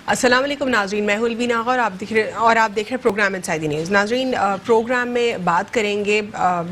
अस्सलाम वालेकुम नाज़रीन, मैं हूं अलवीना और आप देख रहे प्रोग्राम इनसाइड द न्यूज़। नाज़रीन, प्रोग्राम में बात करेंगे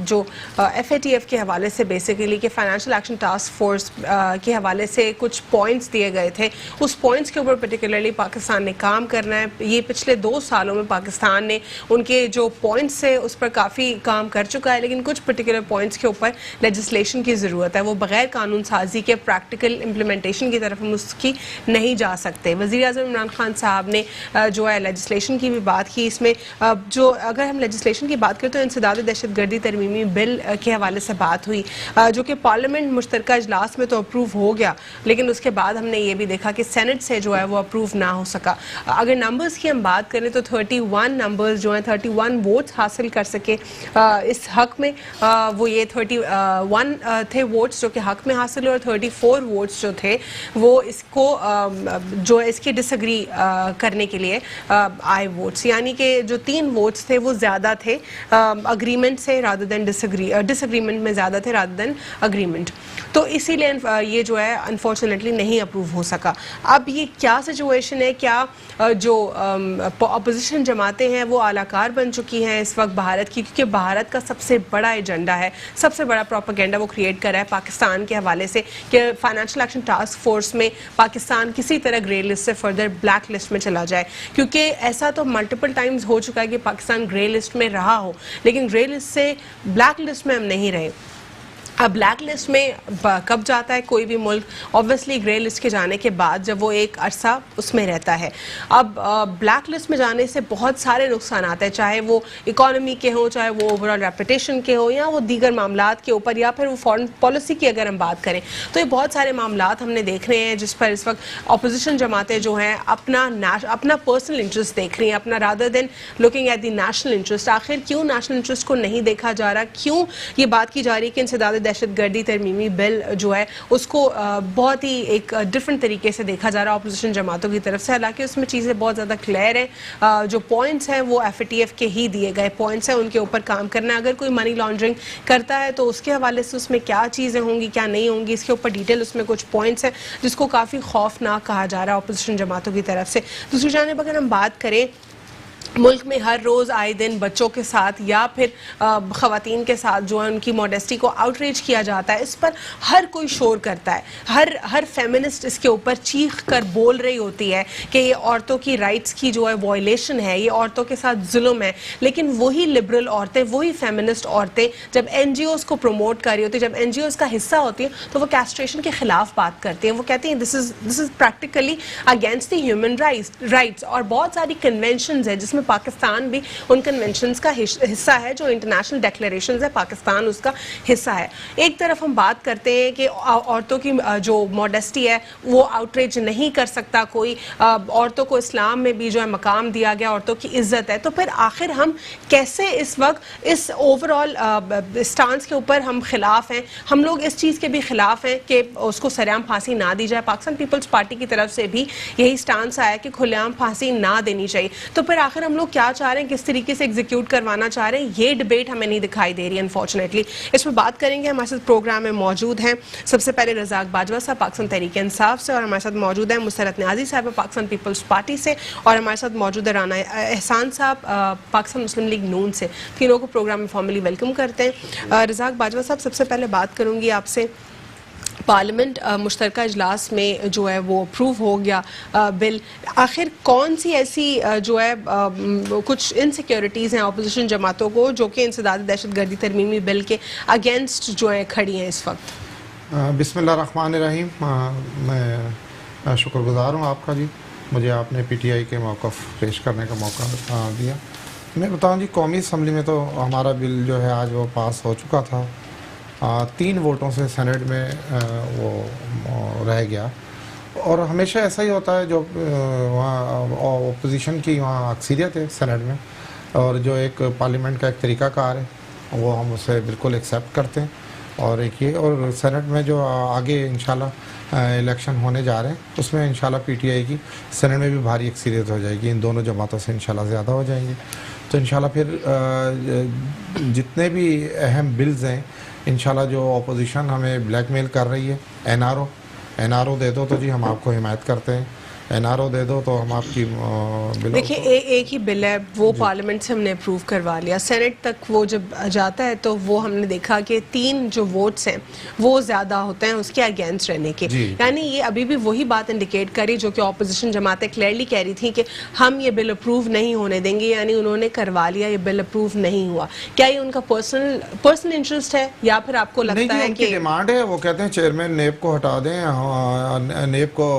जो FATF के हवाले से बेसिकली कि फाइनेंशियल एक्शन टास्क फोर्स के हवाले से कुछ पॉइंट्स दिए गए थे। उस पॉइंट्स के ऊपर पर्टिकुलरली पाकिस्तान ने काम करना है। ये पिछले 2 सालों में पाकिस्तान ने उनके जो पॉइंट्स है उस पर काफ़ी काम कर चुका है, लेकिन कुछ पर्टिकुलर पॉइंट्स के ऊपर लेजिस्लेशन की ज़रूरत है। वो बगैर कानून साजी के प्रैक्टिकल इम्प्लीमेंटेशन की तरफ हम उसकी नहीं जा सकते। वज़ीर आज़म इमरान खान साहब ने जो है लेजिस्लेशन की भी बात की। इसमें जो अगर हम लेजिस्लेशन की बात करें तो इंसदाद दहशतगर्दी तरमीमी बिल के हवाले से बात हुई, जो कि पार्लियामेंट मुश्तरका इजलास में तो अप्रूव हो गया, लेकिन उसके बाद हमने ये भी देखा कि सेनेट से जो है वो अप्रूव ना हो सका। अगर नंबर्स की हम बात करें तो 31 नंबर्स जो हैं 31 वोट्स हासिल कर सके इस हक में। वो ये 31 थे वोट्स जो कि हक में हासिल हुए और 34 वोट्स जो थे वो इसको जो इसके डिसएग्री करने के लिए आए वोट्स, यानी कि जो 3 वोट्स थे वो ज़्यादा थे अग्रीमेंट से रादर देन डिसएग्रीमेंट में ज़्यादा थे रादर देन अग्रीमेंट। तो इसीलिए ये जो है अनफॉर्चुनेटली नहीं अप्रूव हो सका। अब ये क्या सिचुएशन है, क्या जो अपोजिशन जमातें हैं वो आलाकार बन चुकी हैं इस वक्त भारत की, क्योंकि भारत का सबसे बड़ा एजेंडा है, सबसे बड़ा प्रोपेगेंडा वो क्रिएट कर रहा है पाकिस्तान के हवाले से कि फाइनेंशियल एक्शन टास्क फोर्स में पाकिस्तान किसी तरह ग्रे लिस्ट से फर्दर ब्लैक लिस्ट में चला जाए। क्योंकि ऐसा तो मल्टीपल टाइम्स हो चुका है कि पाकिस्तान ग्रे लिस्ट में रहा हो, लेकिन ग्रे लिस्ट से ब्लैक लिस्ट में हम नहीं रहे। अब ब्लैक लिस्ट में कब जाता है कोई भी मुल्क? ऑब्वियसली ग्रे लिस्ट के जाने के बाद, जब वो एक अरसा उसमें रहता है। अब ब्लैक लिस्ट में जाने से बहुत सारे नुकसान आते हैं, चाहे वो इकॉनमी के हों, चाहे वो ओवरऑल रेपुटेशन के हों, या वो दीगर मामलात के ऊपर, या फिर वो फॉरेन पॉलिसी की अगर हम बात करें तो ये बहुत सारे मामलात हमने देख रहे हैं जिस पर इस वक्त अपोजिशन जमातें जो हैं अपना पर्सनल इंटरेस्ट देख रही हैं, अपना rather than looking at the national interest. आखिर क्यों नेशनल इंटरेस्ट को नहीं देखा जा रहा? क्यों ये बात की जा रही है कि इंसदाद दहशतगर्दी तरमीमी बिल जो है उसको बहुत ही एक डिफरेंट तरीके से देखा जा रहा है अपोजिशन जमातों की तरफ से? हालांकि उसमें चीज़ें बहुत ज़्यादा क्लियर हैं। जो पॉइंट्स हैं वो FATF के ही दिए गए पॉइंट्स हैं, उनके ऊपर काम करना है। अगर कोई मनी लॉन्ड्रिंग करता है तो उसके हवाले से उसमें क्या चीज़ें होंगी, क्या नहीं होंगी, इसके ऊपर डिटेल उसमें कुछ पॉइंट्स हैं जिसको काफ़ी खौफनाक कहा जा रहा है अपोजिशन जमातों की तरफ से। दूसरी जानिब अगर हम बात करें, मुल्क में हर रोज़ आए दिन बच्चों के साथ या फिर ख़वातीन के साथ जो है उनकी मॉडेस्टी को आउटरीच किया जाता है। इस पर हर कोई शोर करता है, हर फेमिनिस्ट इसके ऊपर चीख कर बोल रही होती है कि ये औरतों की राइट्स की जो है वॉयलेशन है, ये औरतों के साथ जुल्म है। लेकिन वही लिबरल औरतें, वही फेमिनिस्ट औरतें जब NGOs को प्रमोट कर रही होती है, जब NGOs का हिस्सा होती है, तो वो कैस्ट्रेशन के खिलाफ बात करती हैं। वो कहती हैं this is practically against the human rights. और बहुत सारी कन्वेंशंस है जिसमें पाकिस्तान भी उन कन्वेंशंस का हिस्सा है, जो इंटरनेशनल डिक्लेरेशंस है पाकिस्तान उसका हिस्सा है। एक तरफ हम बात करते हैं कि औरतों की जो मॉडेस्टी है वो आउटरीच नहीं कर सकता कोई, औरतों को इस्लाम में भी जो है मकाम दिया गया, औरतों की इज्जत है। तो फिर आखिर हम कैसे इस वक्त इस ओवरऑल स्टांस के ऊपर हम खिलाफ हैं? हम लोग इस चीज़ के भी खिलाफ हैं कि उसको सरेआम फांसी ना दी जाए। पाकिस्तान पीपल्स पार्टी की तरफ से भी यही स्टांस आया कि खुलेआम फांसी ना देनी चाहिए। तो फिर आखिर हम लोग क्या चाह रहे हैं, किस तरीके से एग्जीक्यूट करवाना चाह रहे हैं, ये डिबेट हमें नहीं दिखाई दे रही अनफॉर्चुनेटली। इस पर बात करेंगे, हमारे साथ प्रोग्राम में मौजूद हैं सबसे पहले रज़ाक बाजवा साहब पाकिस्तान तहरीक इंसाफ से, और हमारे साथ मौजूद हैं मुसरत न्याजी साहब पाकिस्तान पीपल्स पार्टी से, और हमारे साथ मौजूद है राना एहसान साहब पाकिस्तान मुस्लिम लीग नून से। तीनों को प्रोग्राम में फॉर्मली वेलकम करते हैं। रज़ाक बाजवा साहब, सबसे पहले बात करूँगी आपसे, पार्लियामेंट मुश्तरका इजलास में जो है वो अप्रूव हो गया बिल। आखिर कौन सी ऐसी जो है कुछ इनसिक्योरिटीज़ हैं अपोजिशन जमातों को जो कि इंसदाद दहशतगर्दी तरमीमी बिल के अगेंस्ट जो है खड़ी हैं इस वक्त? बिस्मिल्लाहिर्रहमानिर्रहीम। मैं शुक्रगुज़ार हूँ आपका जी, मुझे आपने PTI के मौक़िफ़ पेश करने का मौका दिया। मैं बताऊँ जी, कौमी असम्बली में तो हमारा बिल जो है आज वो पास हो चुका था, 3 वोटों से सेनेट में वो रह गया। और हमेशा ऐसा ही होता है, जो वहाँ अपोजिशन की वहाँ अक्सरियत है सेनेट में, और जो एक पार्लियामेंट का एक तरीक़ाकार है वो हम उसे बिल्कुल एक्सेप्ट करते हैं। और एक ये, और सेनेट में जो आगे इंशाल्लाह इलेक्शन होने जा रहे हैं उसमें इंशाल्लाह PTI की सेनेट में भी भारी अक्सरियत हो जाएगी, इन दोनों जमातों से इंशाल्लाह ज़्यादा हो जाएंगी। तो इंशाल्लाह फिर जितने भी अहम बिल्स हैं इंशाल्लाह, जो अपोजिशन हमें ब्लैकमेल कर रही है, NRO दे दो तो जी हम आपको हिमायत करते हैं। NRO दे दो तो हम आपकी बिल। देखिए एक ही बिल है, वो पार्लियामेंट से हमने अप्रूव करवा लिया, सेनेट तक वो जब जाता है तो वो हमने देखा कि 3 जो वोट्स हैं वो ज़्यादा होते हैं उसके अगेंस्ट रहने के। यानी ये अभी भी वही बात इंडिकेट करी जो कि ऑपोजिशन जमातें क्लियरली कह रही थी कि हम ये बिल अप्रूव नहीं होने देंगे, यानी उन्होंने करवा लिया, ये बिल अप्रूव नहीं हुआ। क्या ये उनका पर्सनल इंटरेस्ट है या फिर आपको लगता है कि डिमांड है? वो कहते हैं चेयरमैन नेब को हटा दें, नेब को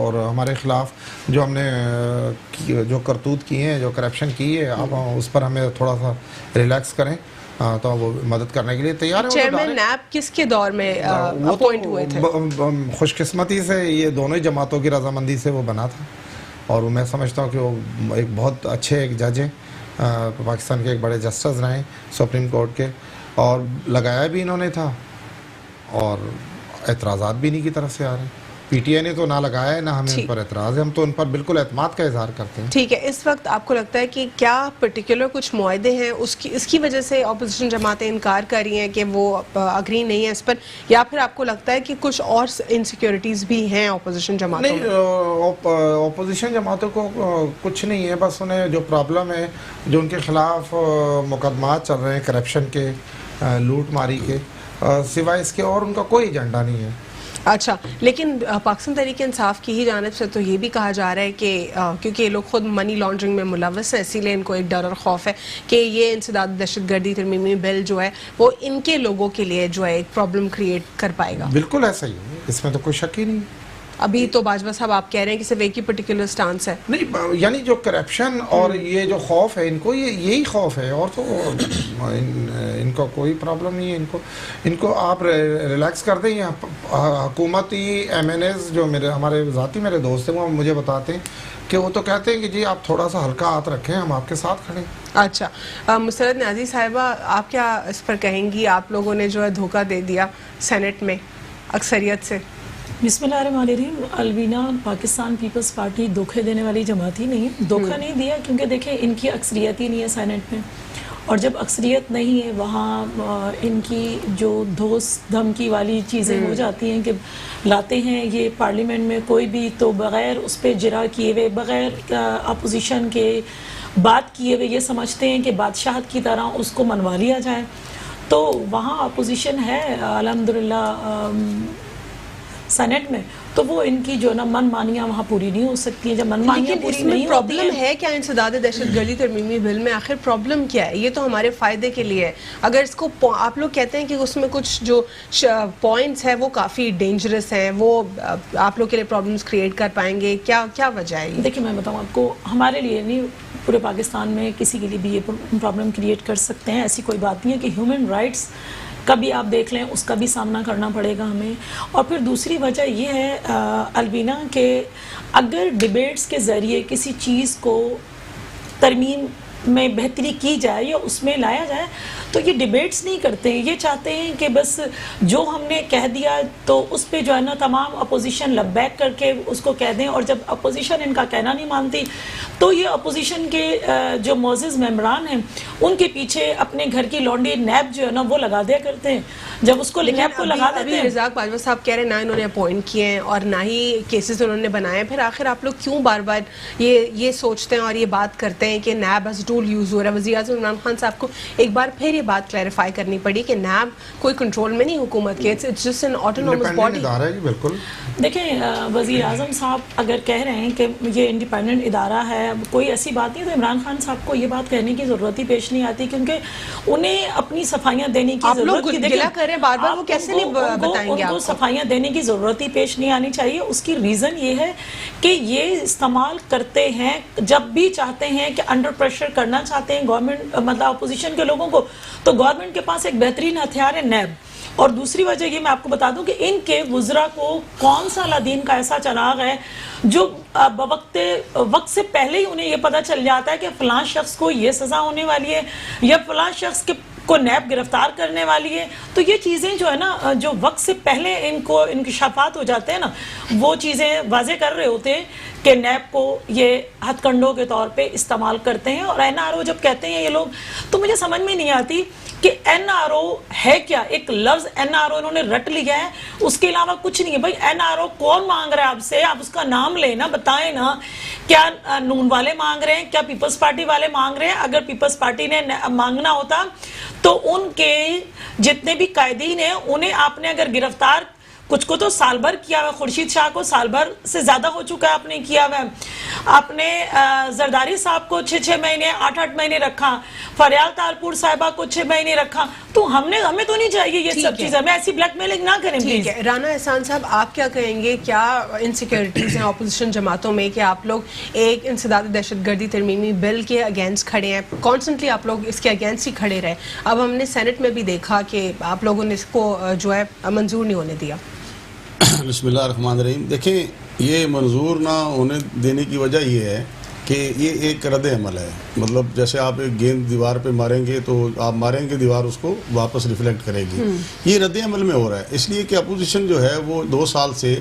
और हमारे खिलाफ जो हमने जो करतूत किए हैं, जो करप्शन की है, आप उस पर हमें थोड़ा सा रिलैक्स करें, तो वो मदद करने के लिए तैयार है। चेयरमैन नैब किसके दौर में अपॉइंट हुए थे? खुशकिस्मती से ये दोनों ही जमातों की रजामंदी से वो बना था, और मैं समझता हूँ कि वो एक बहुत अच्छे एक जज हैं, पाकिस्तान के एक बड़े जस्टिस रहे सुप्रीम कोर्ट के, और लगाया भी इन्होंने था और एतराज़ात भी इन्हीं की तरफ से आ रहे हैं। PTI ने तो ना लगाया है, ना हमें उन पर एतराज़ है, हम तो उन पर बिल्कुल एतमाद का इजहार करते हैं। ठीक है, इस वक्त आपको लगता है कि क्या पर्टिकुलर कुछ मुआहदे हैं इसकी वजह से अपोजिशन जमातें इनकार कर रही हैं कि वो अग्री नहीं है इस पर, या फिर आपको लगता है कि कुछ और इनसिक्योरिटीज़ भी हैं अपोजिशन जमातों में? नहीं, अपोजिशन जमातों को कुछ नहीं है, बस उन्हें जो प्रॉब्लम है, जो उनके खिलाफ मुकदमात चल रहे हैं करप्शन के, लूट मारी के, सिवाय इसके और उनका कोई एजेंडा नहीं है। अच्छा, लेकिन पाकिस्तान तहरीक इंसाफ की ही जानिब से तो ये भी कहा जा रहा है कि क्योंकि ये लोग खुद मनी लॉन्ड्रिंग में मुलव्वस हैं, इसीलिए इनको एक डर और खौफ है कि ये इंसदाद दहशतगर्दी तरमीमी बिल जो है वो इनके लोगों के लिए जो है एक प्रॉब्लम क्रिएट कर पाएगा। बिल्कुल ऐसा ही है, इसमें तो कोई शक ही नहीं। अभी तो बाजवा साहब आप कह रहे हैं कि सिर्फ एक ही पर्टिकुलर स्टांस है। नहीं, यानी जो करप्शन और ये जो खौफ है इनको, यही खौफ है, और तो इनको कोई प्रॉब्लम नहीं है। इनको आप रिलैक्स कर दें। हुकूमती MNAs जो हमारे मेरे दोस्त हैं, वो मुझे बताते हैं कि वो तो कहते हैं कि जी आप थोड़ा सा हल्का हाथ रखें, हम आपके साथ खड़े। अच्छा, मुसरत न्याजी साहिबा, आप क्या इस पर कहेंगी? आप लोगों ने जो है धोखा दे दिया सेनेट में अक्सरियत से। बिस्मिल्लाहिर्रहमानिर्रहीम। अलवीना पाकिस्तान पीपल्स पार्टी धोखे देने वाली जमात ही नहीं है, धोखा नहीं दिया, क्योंकि देखें इनकी अक्सरियत ही नहीं है सेनेट में, और जब अक्सरियत नहीं है वहाँ इनकी जो दोस्त धमकी वाली चीज़ें हो जाती हैं कि लाते हैं ये पार्लियामेंट में कोई भी तो बग़ैर उस पर जिरा किए हुए, बग़ैर अपोजिशन के बात किए हुए ये समझते हैं कि बादशाहत की तरह उसको मनवा लिया जाए। तो वहाँ अपोजिशन है अल्हम्दुलिल्लाह सेनेट में, तो वो इनकी जो ना मनमानियाँ वहाँ पूरी नहीं हो सकती हैं। जब मनमानियाँ पूरी नहीं प्रॉब्लम है क्या इंसदाद दहशतगर्दी तरमीमी बिल में? आखिर प्रॉब्लम क्या है? ये तो हमारे फ़ायदे के लिए है। अगर इसको आप लोग कहते हैं कि उसमें कुछ जो पॉइंट्स हैं वो काफ़ी डेंजरस हैं, वो आप लोग के लिए प्रॉब्लम्स क्रिएट कर पाएंगे, क्या वजह है? देखिए मैं बताऊँ आपको, हमारे लिए नहीं, पूरे पाकिस्तान में किसी के लिए भी ये प्रॉब्लम क्रिएट कर सकते हैं। ऐसी कोई बात नहीं है कि ह्यूमन राइट्स कभी आप देख लें उसका भी सामना करना पड़ेगा हमें। और फिर दूसरी वजह ये है अलवीना कि अगर डिबेट्स के ज़रिए किसी चीज़ को तरमीम में बेहतरी की जाए या उसमें लाया जाए, तो ये डिबेट्स नहीं करते हैं। ये चाहते हैं कि बस जो हमने कह दिया तो उस पर जो है ना तमाम अपोजिशन लबैक करके उसको कह दें, और जब अपोजिशन इनका कहना नहीं मानती तो ये अपोजिशन के जो मोअज़्ज़िज़ मेंबरान हैं उनके पीछे अपने घर की लौंडी नैब जो है ना वो लगा दिया करते हैं। जब उसको नैब को लगा देते हैं, रज़ाक बाजवा साहब कह रहे हैं ना इन्होंने अपॉइंट किए हैं और ना ही केसेस उन्होंने बनाए, फिर आखिर आप लोग क्यों बार बार ये सोचते हैं और ये बात करते हैं कि नैब एज टूल यूज़ हो रहा है? वज़ीर-ए-आज़म इमरान खान साहब को एक बार फिर ये बात क्लैरिफाई करनी पड़ी कि नैब कोई कंट्रोल में नहीं हुकूमत के, it's just an autonomous body. बिल्कुल देखें वज़ीर आज़म साहब अगर कह रहे हैं कि ये इंडिपेंडेंट इदारा है, कोई ऐसी बात नहीं, तो इमरान खान साहब को ये बात कहने की ज़रूरत ही पेश नहीं आती, क्योंकि उन्हें अपनी सफाइयाँ देने की ज़रूरत बार-बार वो कैसे नहीं बताएंगे? उनको सफाइयाँ देने की ज़रूरत ही पेश नहीं आनी चाहिए। उसकी रीज़न ये है कि ये इस्तेमाल करते हैं जब भी चाहते हैं कि अंडर प्रेशर करना चाहते हैं गवर्नमेंट, मतलब अपोजिशन के लोगों को, तो गवर्नमेंट के पास एक बेहतरीन हथियार है नैब। और दूसरी वजह ये मैं आपको बता दूं कि इनके वुज़रा को कौन सा अलादीन का ऐसा चराग है जो वक्त से पहले ही उन्हें ये पता चल जाता है कि फ़लाँ शख्स को ये सज़ा होने वाली है या फ़लाँ शख्स को नैब गिरफ्तार करने वाली है। तो ये चीज़ें जो है ना, जो वक्त से पहले इनको इंकशाफात हो जाते हैं ना, वो चीज़ें वाज़े कर रहे होते हैं कि नैब को ये हथकंडों के तौर पे इस्तेमाल करते हैं। और NRO जब कहते हैं ये लोग, तो मुझे समझ में नहीं आती कि एनआरओ है क्या, एक लफ्ज एनआरओ इन्होंने रट लिया है, उसके अलावा कुछ नहीं है। भाई एनआरओ कौन मांग रहा है आपसे, आप उसका नाम लेना, बताएं ना, क्या नून वाले मांग रहे हैं, क्या पीपल्स पार्टी वाले मांग रहे हैं? अगर पीपल्स पार्टी ने मांगना होता तो उनके जितने भी कायदीन हैं उन्हें आपने अगर गिरफ्तार, कुछ को तो साल भर किया हुआ, खुर्शीद शाह को साल भर से ज्यादा हो चुका है आपने किया हुआ, आपने जरदारी साहब को 6-6 महीने 8-8 महीने रखा, फरियाल तारपुर साहिबा को 6 महीने रखा। तो हमें तो नहीं चाहिए ये सब चीजें, हमें ऐसी ब्लैकमेलिंग ना करें प्लीज। राना एहसान साहब, आप क्या कहेंगे, क्या इनसिक्योरिटीज हैं अपोजिशन जमातों में कि आप लोग एक इंसदाद दहशतगर्दी तरमीमी बिल के अगेंस्ट खड़े हैं, कॉन्स्टेंटली आप लोग इसके अगेंस्ट ही खड़े रहे, अब हमने सेनेट में भी देखा कि आप लोगों ने इसको जो है मंजूर नहीं होने दिया। बिस्मिल्लाहिर्रहमानिर्रहीम। देखें, ये मंजूर ना होने देने की वजह ये है कि ये एक रद्द अमल है। मतलब जैसे आप एक गेंद दीवार पे मारेंगे तो आप मारेंगे, दीवार उसको वापस रिफ्लेक्ट करेगी। ये रद्द अमल में हो रहा है, इसलिए कि अपोजिशन जो है वो 2 साल से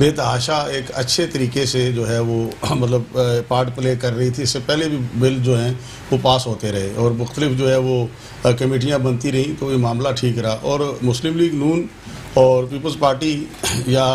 बेतहाशा एक अच्छे तरीके से जो है वो मतलब पार्ट प्ले कर रही थी। इससे पहले भी बिल जो हैं वो पास होते रहे और मुख्तलिफ जो है वो कमेटियाँ बनती रहीं, तो ये मामला ठीक रहा। और मुस्लिम लीग नून और पीपल्स पार्टी या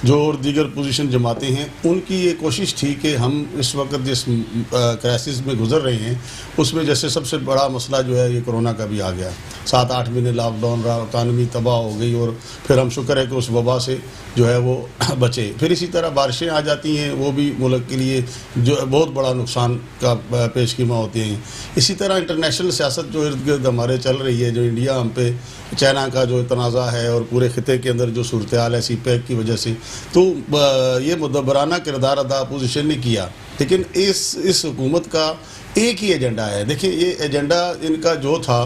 जो और दीगर पोजीशन जमाते हैं, उनकी ये कोशिश थी कि हम इस वक्त जिस क्राइसिस में गुजर रहे हैं उसमें जैसे सबसे बड़ा मसला जो है ये कोरोना का भी आ गया, 7-8 महीने लॉकडाउन रहा, इकानमी तबाह हो गई और फिर हम शुक्र है कि उस वबा से जो है वो बचे। फिर इसी तरह बारिशें आ जाती हैं, वो भी मुल्क के लिए जो बहुत बड़ा नुकसान का पेशकीमा होते हैं। इसी तरह इंटरनेशनल सियासत जो इर्द गिर्द हमारे चल रही है, जो इंडिया हम पे चाइना का जो तनाज़ा है और पूरे खिते के अंदर जो सूरत हाल है CPEC की वजह से, तो ये मुदब्बराना किरदार अदा अपोजिशन ने किया। लेकिन इस हुकूमत का एक ही एजेंडा है। देखिए, ये एजेंडा इनका जो था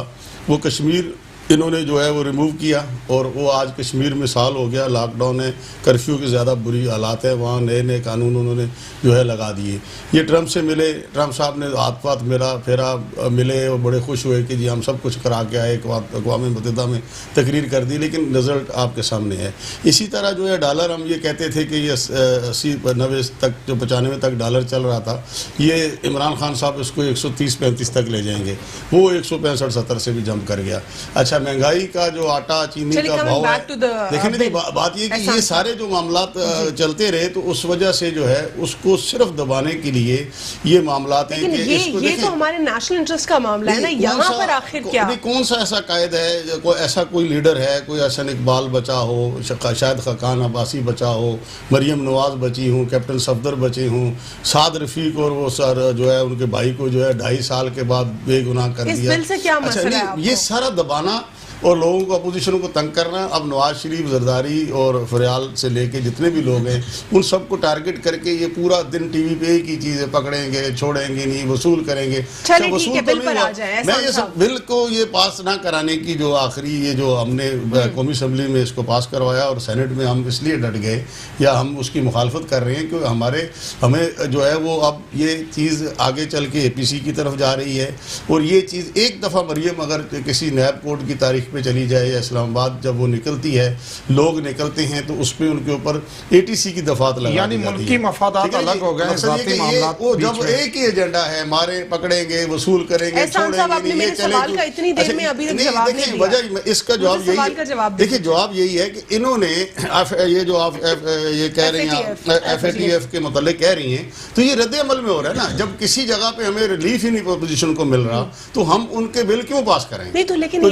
वो कश्मीर इन्होंने जो है वो रिमूव किया और वो आज कश्मीर में साल हो गया, लॉकडाउन है, कर्फ्यू की ज़्यादा बुरी हालात है, वहाँ नए नए कानून उन्होंने जो है लगा दिए। ये ट्रंप से मिले, ट्रंप साहब ने हाथ पाथ मेरा फेरा, मिले और बड़े खुश हुए कि जी हम सब कुछ करा के आए, अक़वाम मुत्तहिदा में तकरीर कर दी, लेकिन रिज़ल्ट आपके सामने है। इसी तरह जो है डॉलर, हम ये कहते थे कि ये 80-90 तक, जो 95 तक डॉलर चल रहा था, ये इमरान खान साहब इसको 130-135 तक ले जाएंगे, वो 165-170 से भी जंप कर गया। अच्छा, महंगाई का जो आटा चीनी का भाव है, देखिए नहीं, बात ये कि ये सारे जो मामलात चलते रहे तो उस वजह से जो है उसको सिर्फ दबाने के लिए ये मामलात हैं कि ये तो हमारे नेशनल इंटरेस्ट का मामला है ना, यहाँ पर आखिर क्या, कौन सा ऐसा कायद है, ऐसा कोई लीडर है, कोई एहसन इकबाल बचा हो, शायद खाकान अब्बासी बचा हो, मरियम नवाज बची हूँ, कैप्टन सफदर बचे हूँ, साद रफीक और वो सर जो है उनके भाई को जो है 2.5 साल के बाद बेगुनाह कर दिया। इस बिल से क्या मसला है आपको? ये सारा दबाना और लोगों को, अपोजिशन को तंग करना। अब नवाज शरीफ, जरदारी और फरियाल से लेके जितने भी लोग हैं उन सबको टारगेट करके ये पूरा दिन टीवी पे एक ही चीज़ें पकड़ेंगे, छोड़ेंगे नहीं, वसूल करेंगे। वसूल तो नहीं हुआ। मैं ये सब बिल को ये पास ना कराने की जो आखिरी ये जो हमने कौमी असम्बली में इसको पास करवाया और सेनेट में हम इसलिए डट गए या हम उसकी मुखालफत कर रहे हैं क्योंकि हमें जो है वो अब ये चीज़ आगे चल के APC की तरफ जा रही है और ये चीज़ एक दफ़ा मरियम अगर किसी नैब कोर्ट की तारीख पे चली जाए या इस्लामाबाद जब वो निकलती है, लोग निकलते हैं तो उस पे उनके ऊपर ATC की दफात लगा, यानी मुल्की मफादात अलग हो गए, ज़ाती मामलात वो जब एक ही एजेंडा है, मारे पकड़ेंगे, वसूल करेंगे, छोड़ेंगे नहीं, ये चलेगा। इतनी देर में अभी तक जवाब नहीं दिया। वजह इसका जवाब यही है, देखिए जवाब यही है कि इन्होंने ये जो आप ये कह रही हैं FATF के मुतालिक कह रही हैं, तो ये रद्द अमल में हो रहा है ना। जब किसी जगह पे हमें रिलीफ ही नहीं पोजीशन को मिल रहा तो हम उनके बिल क्यों पास करेंगे? नहीं तो लेकिन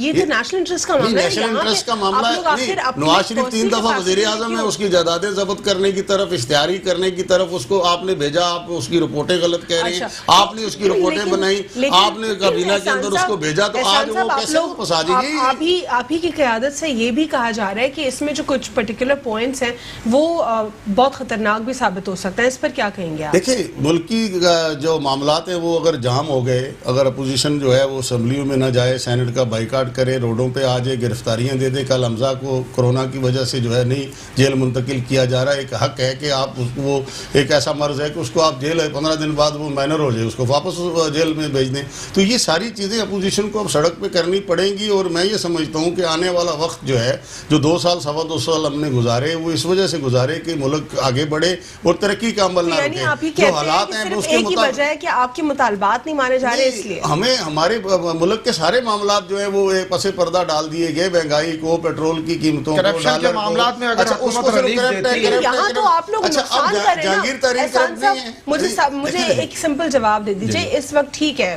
ये तो नेशनल इंटरेस्ट का मामला है। नेशनल इंटरेस्ट का मामला है। नवाज शरीफ 3 दफा वज़ीर आज़म है, उसकी जायदादें जब्त करने की तरफ, इश्तिहारी करने की तरफ उसको आपने भेजा, आप उसकी रिपोर्टें गलत कह रही हैं, आपने उसकी रिपोर्टें बनाई, आपने काबीना के अंदर उसको भेजा, तो आज वो कैसे वापस आ जाएगी? आप ही की क़यादत से ये भी कहा जा रहा है कि इसमें जो कुछ पर्टिकुलर पॉइंट्स हैं वो बहुत खतरनाक भी साबित हो सकता है, इस पर क्या कहेंगे आप? देखिए, मुल्की जो मामलात हैं वो अगर जाम हो गए, अगर अपोजिशन जो है वो असम्बलियों में ना जाए, सेनेट का बाइकाट करे, रोडों पे आ जाए, गिरफ्तारियां दे दे। कल हमजा को कोरोना की वजह से जो है नहीं जेल मुंतकिल किया जा रहा है। एक हक है कि आप वो एक ऐसा मर्ज है कि उसको आप जेल 15 दिन बाद वो माइनर हो जाए, उसको वापस जेल में भेज दें। तो ये सारी चीज़ें अपोजिशन को अब सड़क पे करनी पड़ेंगी। और मैं ये समझता हूँ कि आने वाला वक्त जो है, जो 2 साल 2.25 साल हमने गुजारे, वो इस वजह से गुजारे कि मुल्क आगे बढ़े और तरक्की का अमल ना रुके। जो हालात हैं उसके मुताबिक है कि आपके मुतालबात नहीं माने जा रहे, इसलिए हमें हमारे मुल्क के सारे मामलात जो है वो एक पसे पर्दा डाल दिए गए। महंगाई को, पेट्रोल की कीमतों को, के मामलात में अगर हुकूमत रिलीफ देती है, यहाँ तो आप लोग नुकसान कर रहे हैं ना। मुझे एक सिंपल जवाब दे दीजिए, इस वक्त ठीक है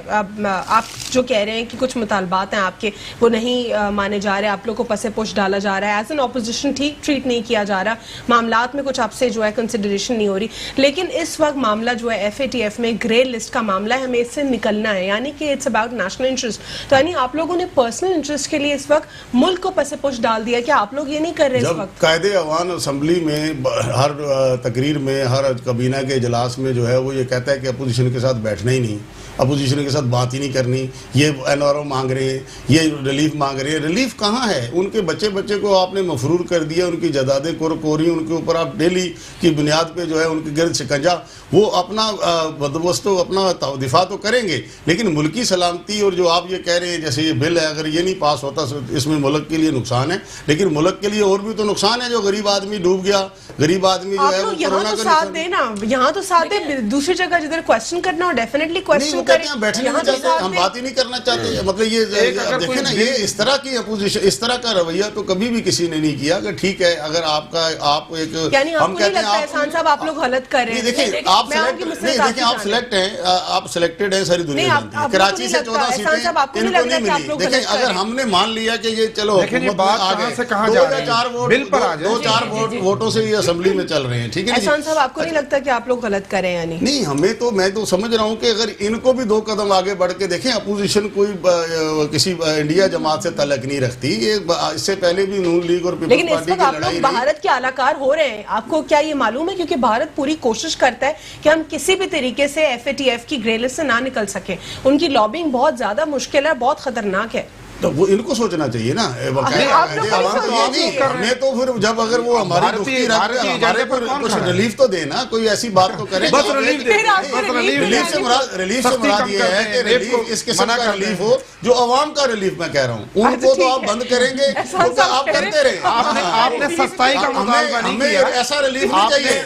आप जो कह रहे हैं कि कुछ मुतालबात हैं आपके वो नहीं माने जा रहे, आप लोग को पसे पुश डाला जा रहा है, एज एन ऑपोजिशन ठीक ट्रीट नहीं किया जा रहा, मामलात में कुछ आपसे जो है कंसिडरेशन नहीं हो रही। लेकिन इस वक्त मामला जो है FATF में ग्रे लिस्ट का मामला है, हमें इससे निकलना है, यानी कि इट्स अबाउट नेशनल इंटरेस्ट। तो यानी आप लोगों ने पर्सनल इंटरेस्ट के लिए इस वक्त मुल्क को पसे पुश डाल दिया, क्या आप लोग ये नहीं कर रहे इस वक्त? कायदे अवान असम्बली में हर तकरीर में, हर कबीना के इजलास में जो है वो ये कहता है कि अपोजिशन के साथ बैठना ही नहीं, अपोजिशन के साथ बात ही नहीं करनी, ये NRO मांग रहे हैं, ये रिलीफ मांग रहे हैं। रिलीफ कहाँ है? उनके बच्चे को आपने मफरूर कर दिया, उनकी जदादें कोरी, उनके ऊपर आप डेली की बुनियाद पे जो है उनके गिरद शिकंजा, वो अपना बंदोबस्त अपना दिफा तो करेंगे, लेकिन मुल्की सलामती और जो आप ये कह रहे हैं जैसे ये बिल है, अगर ये नहीं पास होता इसमें मुल्क के लिए नुकसान है, लेकिन मुल्क के लिए और भी तो नुकसान है। जो गरीब आदमी डूब गया, गरीब आदमी जो है वो कोरोना का साथ देना, यहाँ तो साथ दे, दूसरी जगह जिधर क्वेश्चन करना हो डेफिनेटली क्वेश्चन करें, बैठने नहीं चाहते, हम बात ही नहीं करना चाहते। मतलब ये देखें ना, ये इस तरह की अपोजिशन, इस तरह का रवैया तो कभी भी किसी ने नहीं किया कि ठीक है अगर आप एक हम कहते हैं एहसान साहब आप लोग गलत कर रहे हैं। देखिए आप सिलेक्ट हैं, आप सिलेक्टेड हैं, सारी दुनिया जानती है। कराची से 14 सीटें इनको नहीं मिली। देखिए अगर हमने मान लिया कि ये चलो 2-4 वोटों से ये असेंबली में चल रहे हैं, ठीक है। एहसान साहब आपको नहीं लगता कि आप लोग गलत कर रहे हैं? यानी नहीं, मैं तो समझ रहा हूँ कि अगर इनको भी 2 कदम आगे बढ़ के देखें, अपोजिशन कोई किसी इंडिया जमात से तलक नहीं रखती, ये इससे पहले भी नून लीग और पीपल्स पार्टी की लड़ाई। भारत के आलाकार हो रहे हैं, आपको क्या ये मालूम है? क्योंकि भारत पूरी कोशिश करता है कि हम किसी भी तरीके से FATF की ग्रे लिस्ट से ना निकल सके। उनकी लॉबिंग बहुत ज्यादा मुश्किल है, बहुत खतरनाक है। तो वो इनको सोचना चाहिए ना। हमें तो फिर जब अगर वो हमारी हमारे पर कुछ रिलीफ तो देना, कोई ऐसी बात तो करे। बस रिलीफ से मुराद ये है कि रिलीफ इस किस्म का रिलीफ हो जो अवाम का रिलीफ मैं कह रहा हूँ। उनको तो आप बंद करेंगे तो आप करते रहे। आपने सस्ताई का मुतालबा नहीं किया, ऐसा रिलीफ नहीं चाहिए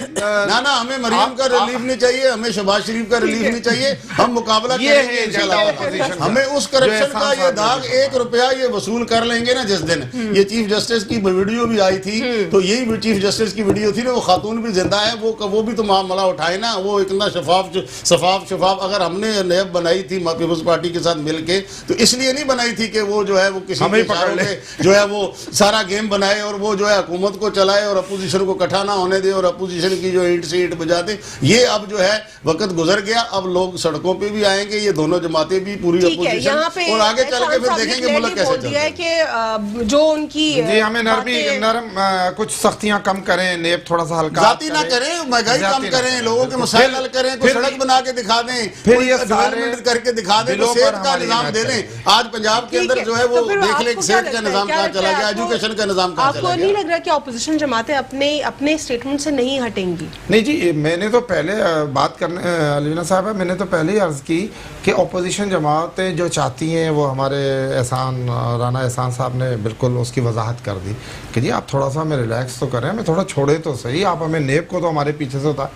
ना, हमें मरियम का रिलीफ नहीं चाहिए, हमें शहबाज शरीफ का रिलीफ नहीं चाहिए। हम मुकाबला करेंगे इंशाल्लाह। हमें उस करप्शन का ये दाग 1 रुपया ये वसूल कर लेंगे ना जिस दिन। ये चीफ जस्टिस की वीडियो भी आई थी, तो यही चीफ जस्टिस की वीडियो थी ना, वो खातून भी जिंदा है, वो भी तो मामला उठाए ना। वो इतना शफाफ अगर हमने नैब बनाई थी पीपल्स पार्टी के साथ मिलके, तो इसलिए नहीं बनाई थी कि वो जो है वो किसी के इशारों पे जो है वो सारा गेम बनाए और वो जो है हुकूमत को चलाए और अपोजिशन को इकट्ठा ना होने दे और अपोजिशन की जो ईंट से ईंट बजा दे। ये अब जो है वक्त गुजर गया, अब लोग सड़कों पे भी आएंगे, ये दोनों जमातें भी, पूरी अपोजिशन, और आगे चल के फिर देखेंगे मुल्क कैसे चलता है। कि जो उनकी हमें नरम कुछ सख्तियां कम करें, नेब थोड़ा सा हल्का जाती ना करें, महंगाई कम करें, लोगों के मसाइल हल करें, कोई सड़क बना के दिखा दें, फिर ये डेवलपमेंट करके दिखा दें, सेहत का निजाम दे दें। आज पंजाब के अंदर जो है वो देख ले सेहत का निजाम कहाँ चला गया, एजुकेशन का निजाम कहाँ चला गया। आपको नहीं लग रहा कि ऑपोजिशन जमातें अपने स्टेटमेंट से नहीं हटेंगी? नहीं जी, मैंने तो पहले बात करने अलीना साहब, मैंने तो पहले ही अर्ज की कि ऑपोजिशन जमातें जो चाहती हैं वो हमारे राना एहसान साहब ने बिल्कुल उसकी वजाहत कर दी कि जी आप थोड़ा सा हमें रिलैक्स तो करें, हमें थोड़ा छोड़े तो सही, आप हमें नेब को तो हमारे पीछे से होता।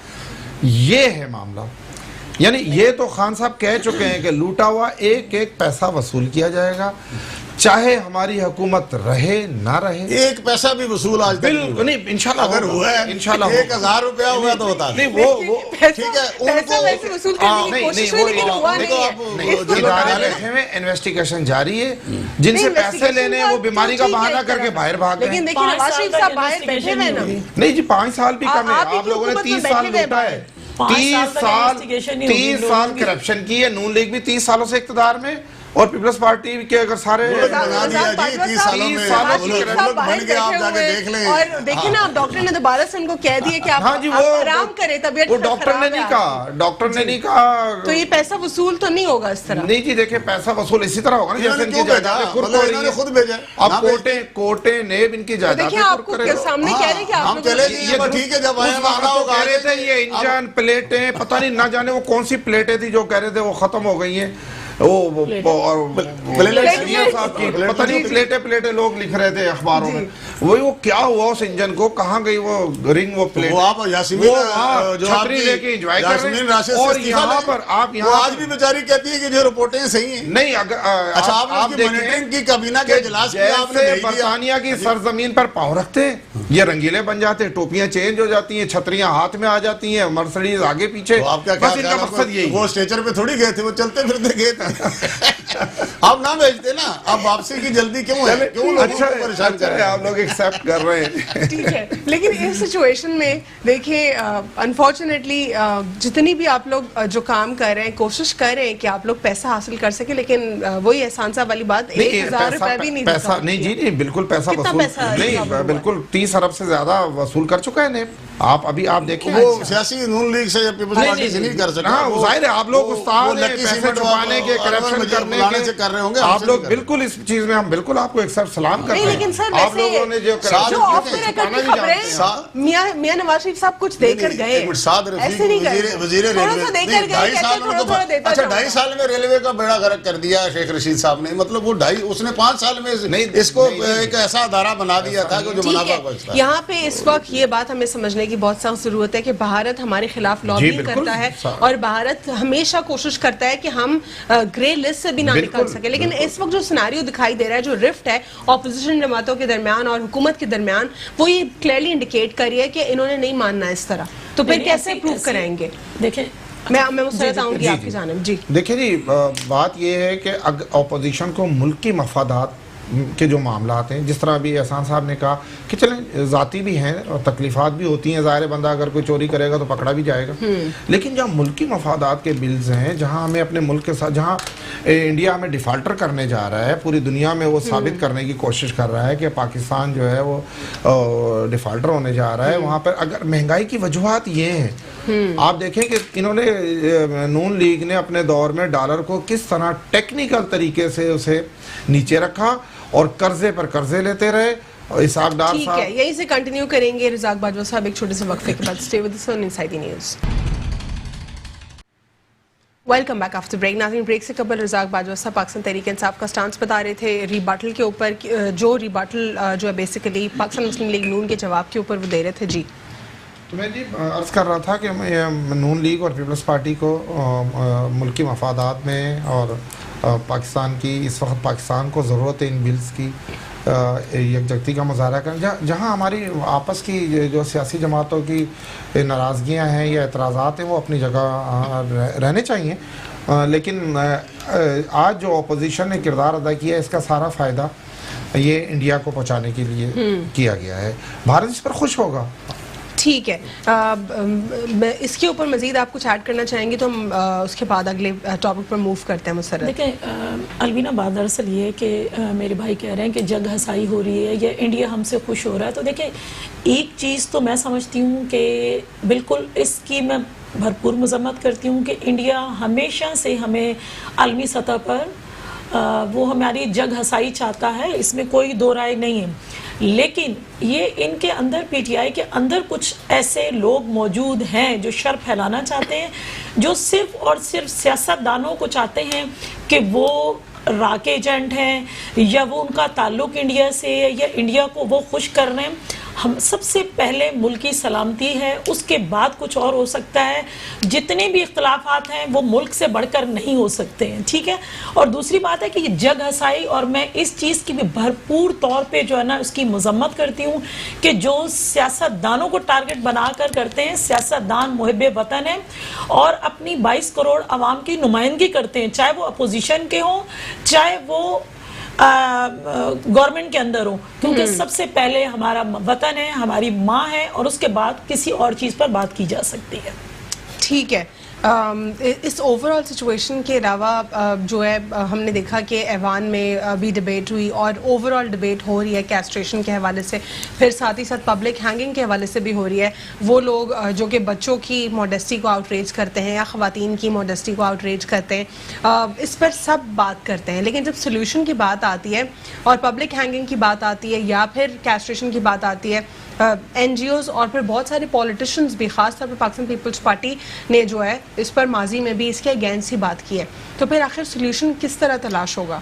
ये है मामला, यानी ये तो खान साहब कह चुके हैं कि लूटा हुआ एक एक पैसा वसूल किया जाएगा, चाहे हमारी हुकूमत रहे ना रहे। एक पैसा भी वसूल आज बिल्कुल नहीं, इंशाल्लाह अगर हुआ है, इंशाल्लाह 1000 रुपया हुआ तो बता नहीं, वो ठीक है, उनको वसूल करने की कोशिश हुई लेकिन हुआ नहीं है। इदारे बैठे हुए, इन्वेस्टिगेशन जारी है, जिनसे पैसे लेने हैं वो बीमारी का बहाना करके बाहर भाग गए। लेकिन देखिए नवाज शरीफ साहब बाहर बैठे हुए ना। नहीं जी, 5 साल भी कम है, आप लोगों ने 30 साल लूटा है, 30 साल करप्शन की है। नून लीग भी 30 सालों से इख्तिदार में, और पीपल्स पार्टी के अगर सारे मुल्क बना दिया जी 30 सालों में, मुल्क बन गया, आप जाके देख लें। और देखिए ना, डॉक्टर ने दोबारा से उनको कह दिया कि आप हाँ जी, वो आराम करें, तबीयत वो डॉक्टर ने नहीं कहा, डॉक्टर ने नहीं कहा। तो ये पैसा वसूल तो नहीं होगा इस तरह? नहीं जी, देखिए पैसा वसूल इसी तरह होगा ना जैसे इनकी जायदादें खुद तोड़ रही हैं। खुद भेजा। अब कोर्टे ने इनकी जायदादें देखिए, आपको सामने कह रहे हैं कि आप हम चले जी, ठीक है, जब आया आना होगा। कह रहे थे ये इंजन प्लेटें, पता नहीं ना जाने वो कौन सी प्लेटें थी जो कह रहे थे वो खत्म हो गई हैं। वो साहब की पता नहीं प्लेटें लोग लिख रहे थे अखबारों में। वही वो क्या हुआ उस इंजन को, कहाँ गई वो रिंग, वो प्लेट? वो आप यास्मीन जो छतरी लेके एंजॉय कर रहे हैं। और यहाँ पर आप यहाँ आज भी बेचारी कहती है कि जो रिपोर्टें सही हैं। नहीं, अगर अच्छा, आपने मॉनिटरिंग की, काबीना के इजलास किया, आपने भेज दिया। बरतानिया की सरजमीन पर पाँव रखते हैं, ये रंगीले बन जाते हैं, टोपियां चेंज हो जाती हैं, छतरियां हाथ में आ जाती हैं, मर्सिडीज आगे पीछे। बस इनका मकसद यही। वो स्ट्रेचर पे थोड़ी गए थे, वो चलते फिरते गए थे। आप ना भेजते ना, आप वापसी की जल्दी क्यों है? क्यों लोगों को परेशान कर रहे हैं? आप लोग एक्सेप्ट कर रहे हैं। ठीक है, लेकिन इस सिचुएशन में देखिए, अनफॉर्चुनेटली जितनी भी आप लोग जो काम कर रहे हैं, कोशिश कर रहे हैं कि आप लोग पैसा हासिल कर सके, लेकिन वही एहसान साहब वाली बात, 1000 रुपए भी नहीं पैसा नहीं जी, नहीं बिल्कुल पैसा वसूल नहीं, बिल्कुल 30 अरब से ज्यादा वसूल कर चुका है ने। आप अभी आप देखिए, वो सियासी नून लीग से या पीपल्स पार्टी से नहीं कर सकता। हाँ, जाहिर है आप लोग उस्ताद हैं पैसे छुपाने के, करप्शन करने के कर रहे होंगे। आप लोग बिल्कुल इस चीज में हम बिल्कुल आपको एक सलाम करते हैं। लेकिन सर, आप लोगों ने जो ऑफ द रिकॉर्ड की खबरें, मियां नवाज शरीफ साहब कुछ देकर गए, ऐसे नहीं गए, वजीर रेलवे 2.5 साल में रेलवे का बेड़ा गर्क कर दिया शेख रशीद साहब ने। मतलब वो उसने 5 साल में इसको एक ऐसा अदारा बना दिया था जो मुनाफा बचता है। यहाँ पे इस वक्त ये बात हमें समझने की बहुत सख्त जरूरत है कि भारत हमारे खिलाफ लॉबिंग करता है, और भारत हमेशा कोशिश करता है कि हम ग्रे लिस्ट से भी ना निकल सके। लेकिन इस वक्त जो सिनेरियो दिखाई दे रहा है, जो रिफ्ट है ऑपोजिशन जमातों के दरमियान और हुकूमत के दरमियान, वो ये क्लियरली इंडिकेट कर रही है कि इन्होंने नहीं मानना इस तरह। तो फिर कैसे प्रूव कराएंगे? देखें, मैं मुसरत आऊंगी आपकी जानिब। जी देखिए जी, बात ये है कि अपोजिशन को मुल्क की मफादात के जो मामला हैं, जिस तरह अभी एहसान साहब ने कहा कि चलें ज़ाती भी हैं और तकलीफ़ात भी होती हैं, ज़ाहिर बंदा अगर कोई चोरी करेगा तो पकड़ा भी जाएगा, लेकिन जहाँ मुल्की मफादात के बिल्स हैं, जहाँ हमें अपने मुल्क के साथ, जहाँ इंडिया हमें डिफ़ाल्टर करने जा रहा है, पूरी दुनिया में वो साबित करने की कोशिश कर रहा है कि पाकिस्तान जो है वो डिफ़ाल्टर होने जा रहा है, वहाँ पर अगर महंगाई की वजूहत ये हैं, आप देखें कि इन्होंने नून लीग ने अपने दौर में डॉलर को किस तरह टेक्निकल तरीके से उसे नीचे रखा और कर्जे पर कर्जे लेते रहे। इसाकदार ठीक है, यहीं से कंटिन्यू करेंगे रज़ाक बाजवा साहब एक छोटे से वक्फे के बाद। Stay with us on inside the news. Welcome back after break. नाज़रीन, ब्रेक से कबल रज़ाक बाजवा साहब पाकिस्तान तहरीक इंसाफ का स्टांस बता रहे थे रिबाटल के ऊपर, जो रिबाटल जो है बेसिकली पाकिस्तान मुस्लिम लीग नून के जवाब के ऊपर वो दे रहे थे। जी तो मैं जी अर्ज़ कर रहा था कि नून लीग और पीपल्स पार्टी को मुल्की मफादात में और पाकिस्तान की इस वक्त पाकिस्तान को ज़रूरत है इन बिल्स की यकजहती का मुजाहरा करें। जहाँ हमारी आपस की जो सियासी जमातों की नाराज़गियाँ हैं या एतराज़ात हैं वो अपनी जगह रहने चाहिए, लेकिन आज जो अपोजिशन ने किरदार अदा किया है इसका सारा फ़ायदा ये इंडिया को पहुँचाने के लिए किया गया है। भारत इस पर खुश होगा। ठीक है, इसके ऊपर मजीद आप कुछ ऐड करना चाहेंगे तो हम उसके बाद अगले टॉपिक पर मूव करते हैं। मुसर्रत देखें, अलवीना बात दरअसल ये है कि मेरे भाई कह रहे हैं कि जग हसाई हो रही है या इंडिया हमसे खुश हो रहा है। तो देखें, एक चीज़ तो मैं समझती हूँ कि बिल्कुल इसकी मैं भरपूर मजम्मत करती हूँ कि इंडिया हमेशा से हमें आलमी सतह पर वो हमारी जग हसाई चाहता है, इसमें कोई दो राय नहीं है। लेकिन ये इनके अंदर, पीटीआई के अंदर कुछ ऐसे लोग मौजूद हैं जो शर फैलाना चाहते हैं, जो सिर्फ और सिर्फ सियासतदानों को चाहते हैं कि वो राक एजेंट हैं या वो उनका ताल्लुक इंडिया से है या इंडिया को वो खुश कर रहे हैं। हम सबसे पहले मुल्क की सलामती है, उसके बाद कुछ और हो सकता है। जितने भी इख्तलाफात हैं वो मुल्क से बढ़कर नहीं हो सकते हैं, ठीक है। और दूसरी बात है कि ये जग हसाई, और मैं इस चीज़ की भी भरपूर तौर पे जो है ना उसकी मजम्मत करती हूँ कि जो सियासतदानों को टारगेट बनाकर करते हैं, सियासतदान मुहिब्बे वतन हैं और अपनी 22 करोड़ आवाम की नुमाइंदगी करते हैं, चाहे वो अपोजिशन के हों चाहे वो गवर्नमेंट के अंदर हो, क्योंकि सबसे पहले हमारा वतन है, हमारी माँ है, और उसके बाद किसी और चीज़ पर बात की जा सकती है। ठीक है, इस ओवरऑल सिचुएशन के अलावा जो है हमने देखा कि ऐवान में भी डिबेट हुई और ओवरऑल डिबेट हो रही है कैस्ट्रेशन के हवाले से, फिर साथ ही साथ पब्लिक हैंगिंग के हवाले से भी हो रही है। वो लोग जो कि बच्चों की मॉडेस्टी को आउटरीच करते हैं या ख़वातीन की मॉडेस्टी को आउटरीच करते हैं, इस पर सब बात करते हैं, लेकिन जब सोल्यूशन की बात आती है और पब्लिक हैंगिंग की बात आती है या फिर कैस्ट्रेशन की बात आती है, NGOs और फिर बहुत सारे पॉलिटिशियंस भी, खास तौर पर पाकिस्तान पीपल्स पार्टी ने जो है इस पर माजी में भी इसके अगेंस्ट ही बात की है, तो फिर आखिर सोल्यूशन किस तरह तलाश होगा?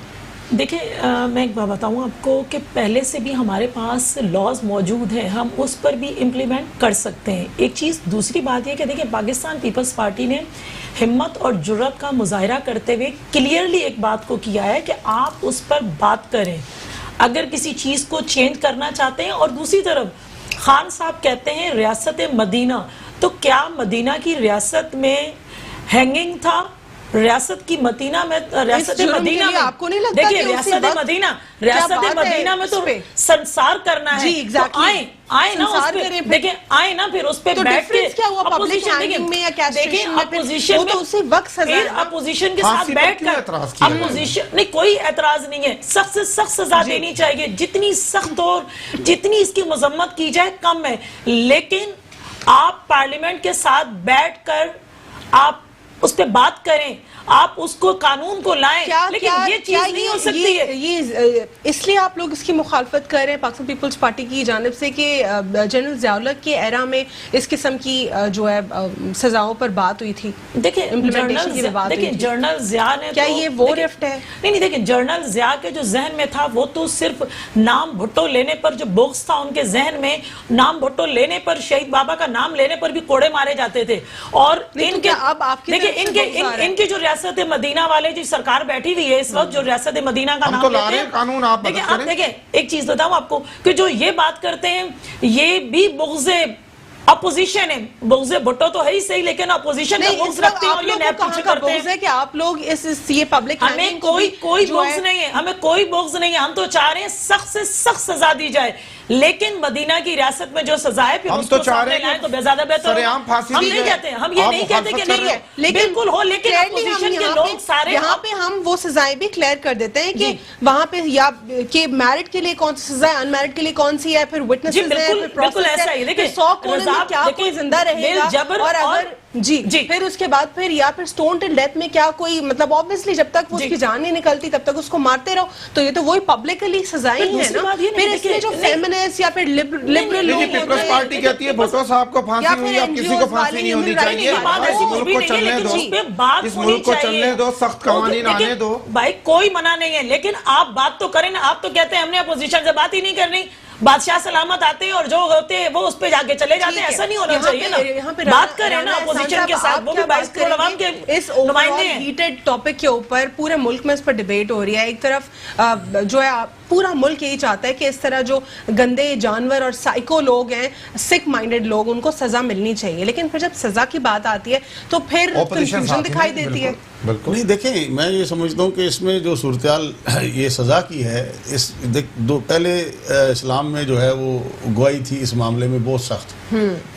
देखिए मैं एक बात बताऊँ आपको कि पहले से भी हमारे पास लॉज मौजूद है, हम उस पर भी इम्प्लीमेंट कर सकते हैं। एक चीज़, दूसरी बात यह कि देखिए पाकिस्तान पीपल्स पार्टी ने हिम्मत और जुर्रत का मुजाहरा करते हुए क्लियरली एक बात को किया है कि आप उस पर बात करें अगर किसी चीज़ को चेंज करना चाहते हैं। और दूसरी तरफ खान साहब कहते हैं रियासत मदीना, तो क्या मदीना की रियासत में हैंगिंग था? रियासत की मदीना में, रियासत मदीना में आपको नहीं लगता? देखिए रियासत मदीना में तो संसार करना है, जी, exactly. तो आए ना उस पे, देखिए आए ना फिर उस पे तो बैठ के क्या हुआ पब्लिक हैंगिंग में या कैस्ट्रेशन में? अपोजिशन में तो उसी वक्त सजा है, अपोजिशन के साथ बैठकर अपोजिशन नहीं, कोई एतराज नहीं है, सख्त से सख्त सजा देनी चाहिए, जितनी सख्त और जितनी इसकी मजम्मत की जाए कम है, लेकिन आप पार्लियामेंट के साथ बैठकर आप उस पर बात करें, आप उसको कानून को लाएं, लेकिन ये चीज नहीं हो सकती है। ये इसलिए आप लोग इसकी मुखालफत कर रहे हैं पाकिस्तान पीपल्स पार्टी की जानिब से कि जनरल ज़िया-उल-हक के एरा में इस किस्म की जो है सजाओं पर बात हुई थी, देखिए इम्प्लीमेंटेशन की बात हुई थी। जनरल ज़िया ने, क्या ये वो रिफ्ट है? नहीं, देखिए जनरल ज़िया के जो जहन में था वो तो सिर्फ नाम भुट्टो लेने पर जो बुग़्ज़ था उनके जहन में, नाम भुट्टो लेने पर, शहीद बाबा का नाम लेने पर भी कोड़े मारे जाते थे। और इनके अब आपकी देखिए इनकी जो रियासत मदीना वाले जो सरकार बैठी हुई है इस वक्त, जो रियासत मदीना का नाम लेते हैं, कानून आप देखिए एक चीज बताऊं आपको कि जो ये बात करते हैं ये भी बुग़्ज़े अपोजिशन है। बुग़्ज़े भुट्टो तो है ही सही, लेकिन अपोजिशन का बुग़्ज़ रखते हैं और ये नैब पीछे करते हैं कि आप लोग इस ये पब्लिक, हमें कोई बुग़्ज़ नहीं है, हमें कोई बुग़्ज़ नहीं है, हम तो चाह रहे हैं सख्त से सख्त सजा दी जाए, लेकिन मदीना की रियासत में जो सजा है फिर उसको सामने लाएं तो ज्यादा बेहतर होगा। हम नहीं कहते, हम ये नहीं कहते कि नहीं हो, बिल्कुल हो, लेकिन अपोजिशन के लोग सारे यहाँ पे हम वो सजाएं भी क्लियर कर देते हैं कि वहाँ पे या कि मैरिड के लिए कौन सी सजा है, अनमैरिड के लिए कौन सी है, फिर विटनेसेस है, बिल्कुल ऐसा ही। देखिए 100 कोने में क्या कोई जिंदा रहेगा, और अगर जी फिर उसके बाद फिर या फिर स्टोन टिल डेथ में क्या कोई, मतलब ऑब्वियसली जब तक वो उसकी जान नहीं निकलती तब तक उसको मारते रहो, तो ये तो वही पब्लिकली सजाएं है ना। फिर इसमें जो फेमिनिस्ट या फिर लिबरल लोग पीपल्स पार्टी कहती है भुट्टो साहब को फांसी हुई, अब किसी को फांसी नहीं होनी चाहिए, इस मुल्क को चलने दो, इस मुल्क को चलने दो, सख्त कवानीन आने दो। भाई कोई मना नहीं है, लेकिन आप बात तो करें ना। आप तो कहते हैं हमने अपोजिशन से बात ही नहीं करनी, बादशाह सलामत आते हैं और जो होते हैं वो उस पे जाके चले जाते हैं, ऐसा नहीं होना चाहिए ना। बात करें ना अपोजिशन के साथ, वो भी 22 करोड़ आवाम के इस नुमाइंदे हैं। हीटेड टॉपिक के ऊपर पूरे मुल्क में इस पर डिबेट हो रही है। एक तरफ जो है पूरा मुल्क यही चाहता है कि इस तरह जो गंदे जानवर और साइको लोग हैं, सिक माइंडेड लोग, उनको सजा मिलनी चाहिए, लेकिन फिर जब सजा की बात आती है तो फिर कंफ्यूजन दिखाई देती है। बिल्कुल नहीं, देखें मैं ये समझता हूँ कि इसमें जो सूरत ये सज़ा की है, इस पहले इस्लाम में जो है वो गवाही थी इस मामले में बहुत सख्त,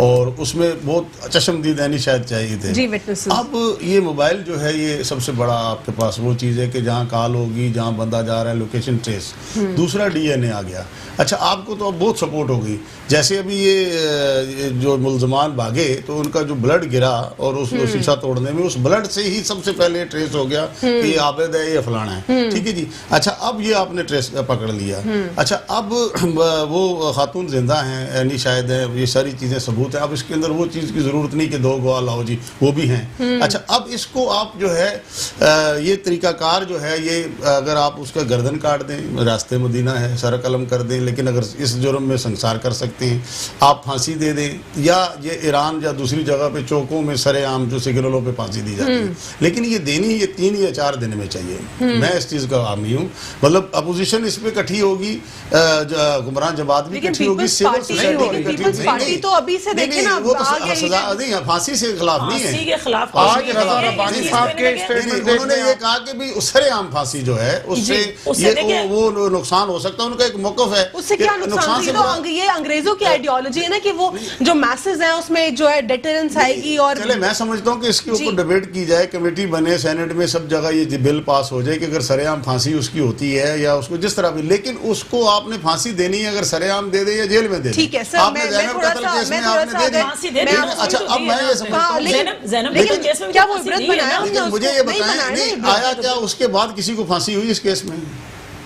और उसमें बहुत चश्मदीद शायद चाहिए थे जी। अब ये मोबाइल जो है ये सबसे बड़ा आपके पास वो चीज़ है कि जहाँ कॉल होगी, जहाँ बंदा जा रहा है, लोकेशन ट्रेस, दूसरा DNA आ गया। अच्छा, आपको तो अब बहुत सपोर्ट हो गई। जैसे अभी ये जो मुलजमान भागे तो उनका जो ब्लड गिरा और उस शीशा तोड़ने में उस ब्लड से ही सबसे पहले ट्रेस हो गया कि ये आबिद है, ये फलाना है, ठीक है जी। अच्छा, अब ये आपने ट्रेस पकड़ लिया। अच्छा, अब वो खातून जिंदा हैं यानी शायद है, ये सारी चीज़ें सबूत है। अब इसके अंदर वो चीज़ की ज़रूरत नहीं कि 2 गवाह लाओ जी, वो भी हैं। अच्छा, अब इसको आप जो है ये तरीकाकार जो है ये अगर आप उसका गर्दन काट दें, रास्ते मदीना है, सर कलम कर दें, लेकिन अगर इस जुर्म में संसार कर सकते हैं, आप फांसी दे दें, या ये ईरान या दूसरी जगह पे चौकों में सरेआम जो सिग्नलों पे फांसी दी जाती है, लेकिन ये देनी ये 3 या 4 दिन में चाहिए। मैं इस चीज का हामी हूँ, मतलब अपोजिशन इसमें इकट्ठी होगी, गुमरान जमात भी इकट्ठी होगी, सिविल सोसाइटी भी पीपल्स पार्टी तो अभी से देखे ना, वो तो सजा नहीं, फांसी से खिलाफ नहीं है। फांसी के खिलाफ आज रजा रब्बानी साहब के स्टेटमेंट उन्होंने ये कहा कि भी सरेआम फांसी जो है उससे ये वो नुकसान हो सकता है, उनका एक मौक़िफ़ है। उससे क्या नुकसान से ये अंग्रेजों की आइडियोलॉजी है ना कि वो जो मैसेज हैं उसमें जो है डेटरेंस आएगी। और चले मैं समझता हूँ कि इसके ऊपर डिबेट की जाए, कमेटी बने, सेनेट में सब जगह ये बिल पास हो जाए कि अगर सरेआम फांसी उसकी होती है या उसको जिस तरह भी, लेकिन उसको आपने फांसी देनी है, अगर सरेआम दे दे या जेल में दे दे। ठीक है सर, आपने ज़ैनब कत्ल केस में आपने दे दी। अच्छा अब मैं ये समझता हूँ, लेकिन क्या वो इबरत बनाया हमने, मुझे ये बताएं नहीं आया क्या उसके बाद किसी को फांसी हुई इस केस में?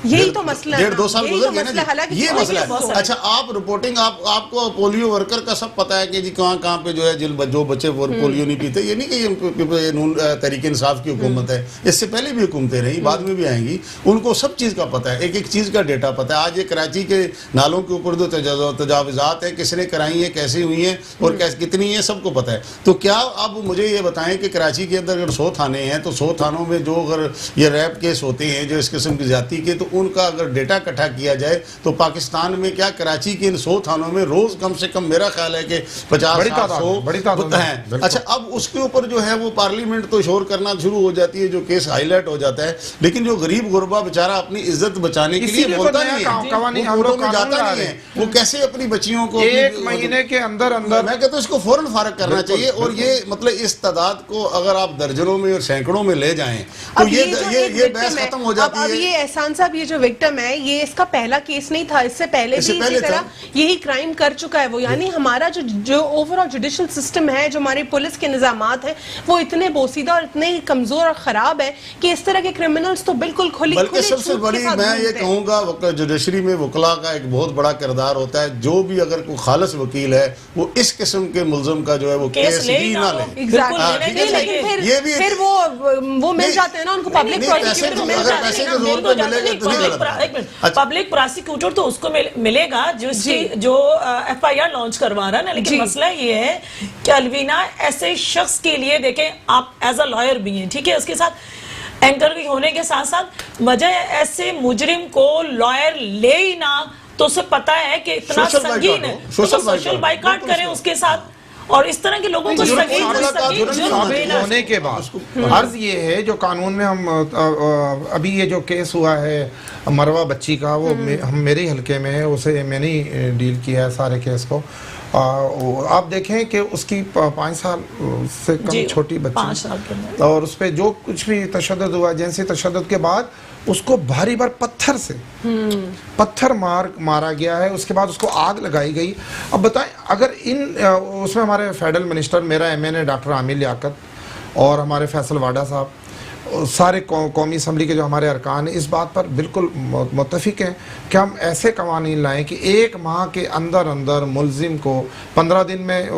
यही तो मसला है, 1.5-2 साल गुजर गए ना, ये मसला है। है। अच्छा आप रिपोर्टिंग आपको पोलियो वर्कर का सब पता है कि जी कहाँ पे जो है जो बच्चे वो पोलियो नहीं पीते, ये नहीं कि ये नून तहरीक इंसाफ की हुकूमत है, इससे पहले भी हुकूमतें रही, बाद में भी आएंगी, उनको सब चीज़ का पता है, एक एक चीज़ का डेटा पता है। आज ये कराची के नालों के ऊपर जो तजावज़ात है, किसने कराई है, कैसे हुई हैं और कितनी है, सबको पता है। तो क्या अब मुझे ये बताएं कि कराची के अंदर अगर 100 थाने हैं तो 100 थानों में जो अगर ये रैप केस होते हैं जो इस किस्म की ज्यादती के, तो उनका अगर डेटा इकट्ठा किया जाए तो पाकिस्तान में क्या कराची के इन 100 थानों में रोज कम से कम मेरा ख्याल है कि 50-100 हैं। अच्छा अब उसके ऊपर जो है वो पार्लियामेंट तो शोर करना शुरू हो जाती है, जो केस हाईलाइट हो जाता है, लेकिन जो गरीब गुरबा बेचारा अपनी इज्जत बचाने के लिए बोलता नहीं है, वो में जाता नहीं है, वो कैसे अपनी बच्चियों को 1 महीने के अंदर अंदर, मैं कहता हूँ इसको फौरन फारग करना चाहिए। और ये मतलब इस तादाद को अगर आप दर्जनों में और सैकड़ों में ले जाएं तो ये बहस खत्म हो जाती है। अब ये एहसान साहब, ये जो विक्टिम है, ये इसका पहला केस नहीं था, इससे पहले भी इसी तरह यही क्राइम कर चुका है वो। यानी हमारा जो ओवरऑल जुडिशल सिस्टम है, जो हमारी पुलिस के निजामात हैं, वो इतने बोसीदा और इतने कमजोर और खराब है कि इस तरह के क्रिमिनल्स तो बिल्कुल खुली सबसे बड़ी मैं ये कहूँगा जुडिशरी में वकला का एक बहुत बड़ा किरदार होता है। जो भी अगर कोई खालिस वकील है वो इस किस्म के मुल्ज़िम का जो है वो केस ही ना ले। लेकिन फिर वो मिल जाते हैं ना उनको, पब्लिक प्रोसिक्यूटर मिल जाते हैं। पब्लिक प्रोसिक्यूटर तो उसको मिलेगा जो FIR लॉन्च करवा रहा है ना। लेकिन मसला ये है कि अलवीना ऐसे शख्स के लिए देखें, आप एज अ लॉयर भी हैं, ठीक है, उसके साथ एंकर होने के साथ साथ वजह ऐसे मुजरिम को लॉयर ले ही ना, तो उसे पता है कि इतना संगीन है, तो सोशल बाइकआउट करें उसके साथ। और इस तरह के लोगों को होने के बाद अर्ज ये है, जो कानून में हम अभी ये जो केस हुआ है मरवा बच्ची का, वो हम मेरे हल्के में है, उसे मैंने ही डील किया है सारे केस को। आप देखें कि उसकी 5 साल से कम छोटी बच्ची, और उस पर जो कुछ भी तशद्दुद हुआ, जिनसी तशद्दुद के बाद उसको भारी बार पत्थर मारा गया है, उसके बाद उसको आग लगाई गई। अब बताएं, अगर उसमें हमारे फेडरल मिनिस्टर, मेरा MNA डॉक्टर आमिर लियाकत और हमारे फैसल वाडा साहब, सारे कौमी असम्बली के जो हमारे अरकान हैं, इस बात पर बिल्कुल मुत्तफिक हैं कि हम ऐसे कवानीन लाएं कि 1 माह के अंदर अंदर मुल्जिम को 15 दिन में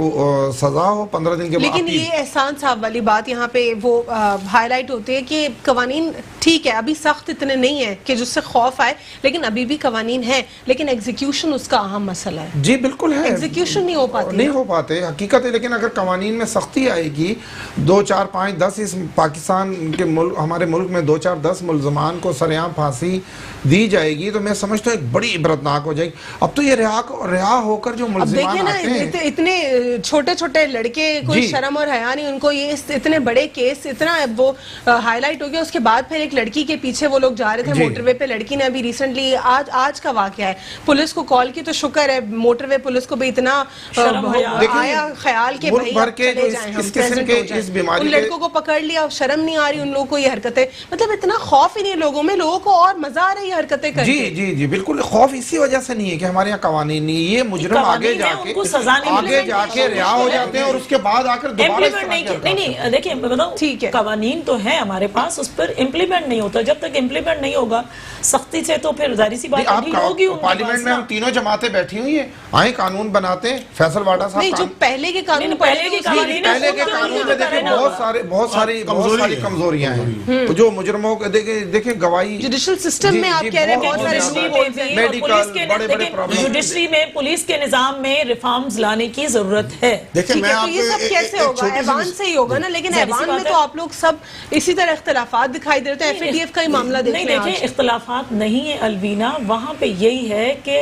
सजा हो, 15 दिन के बाद। लेकिन ये एहसान साहब वाली बात यहाँ पे वो हाईलाइट होती है कि कवानीन ठीक है, अभी सख्त इतने नहीं है कि जिससे खौफ आए, लेकिन अभी भी कवानीन है, लेकिन एग्जीक्यूशन उसका अहम मसला है। जी बिल्कुल है, एग्जीक्यूशन नहीं हो पाते हकीकत है। लेकिन अगर कवानीन में सख्ती आएगी, 2, 4, 5, 10 इस पाकिस्तान के हमारे मुल्क में 2, 4, 10 मुल्ज़मान को सरेआम फांसी दी जाएगी, तो मैं समझता हूँ एक बड़ी इबरतनाक हो जाएगी। अब तो ये रिहा होकर जो मुल्ज़मान आते हैं, इतने छोटे छोटे लड़के, कोई शर्म और हया नहीं उनको, ये इतने बड़े केस इतना वो हाईलाइट हो गया। उसके बाद फिर एक लड़की के पीछे वो लोग जा रहे थे मोटरवे पे, लड़की ने अभी रिसेंटली आज का वाकया है, पुलिस को कॉल की तो शुक्र है मोटरवे पुलिस को भी इतना आया ख्याल के भाई चले जाएं, हम प्रेजेंट हो जाएं। उन लड़कों को पकड़ लिया, शर्म नहीं आ रही उन लोगों को ये हरकतें, मतलब इतना खौफ ही नहीं लोगों में, लोगों को और मजा आ रही है हरकतें करके। जी बिल्कुल, खौफ इसी वजह से नहीं है कि हमारे यहाँ कवानीन नहीं, ये मुजरिम आगे जाके रिहा हो जाते हैं और उसके बाद आकर दोबारा नहीं। देखिए मैं बताऊं, ठीक है, कवानीन तो है हमारे पास, उस पर इम्प्लीमेंट नहीं होता। जब तक इम्प्लीमेंट नहीं होगा सख्ती से, तो फिर जाहिर सी बात होगी। पार्लियामेंट में हम तीनों जमातें बैठी हुई है, आए कानून बनाते हैं। फैसल वाडा साहब, जो पहले के कानून में देखिए बहुत सारी कमजोरियां हैं, तो जो मुजरमों को देखें गवाही जुडिशल सिस्टम में आप कह रहे हैं बहुत सारे जुडिशरी में पुलिस के निजाम में रिफॉर्म्स लाने की जरूरत है। देखिए मैं तो ये सब कैसे होगा? ऐवान से ही होगा ना, लेकिन ऐवान में तो आप लोग सब इसी तरह इख्तलाफात दिखाई दे रहे हैं। FATF का ही मामला देख रहे हैं। देखिए इख्तलाफात नहीं है अलवीना, वहां पे यही है कि